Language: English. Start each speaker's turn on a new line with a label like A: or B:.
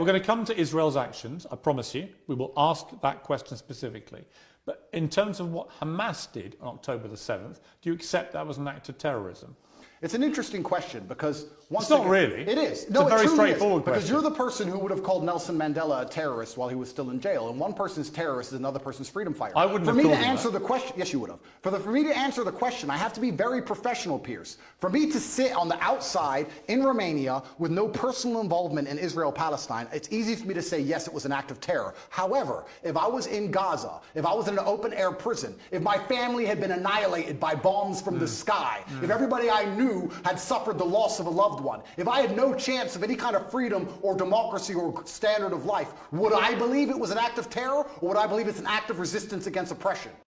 A: We're going to come to Israel's actions, I promise you. We will ask that question specifically. But in terms of what Hamas did on October the 7th, do you accept that was an act of terrorism?
B: It's an interesting question because
A: it's not really.
B: It is.
A: No, it's a very straightforward
B: question. Because you're the person who would have called Nelson Mandela a terrorist while he was still in jail, and one person's terrorist is another person's freedom fighter.
A: I wouldn't have called him that.
B: For me to answer the question, yes, you would have. For me to answer the question, I have to be very professional, Piers. For me to sit on the outside in Romania with no personal involvement in Israel-Palestine, it's easy for me to say yes, it was an act of terror. However, if I was in Gaza, if I was in an open-air prison, if my family had been annihilated by bombs from the sky, if everybody I knew had suffered the loss of a loved one, if I had no chance of any kind of freedom or democracy or standard of life, would I believe it was an act of terror, or would I believe it's an act of resistance against oppression?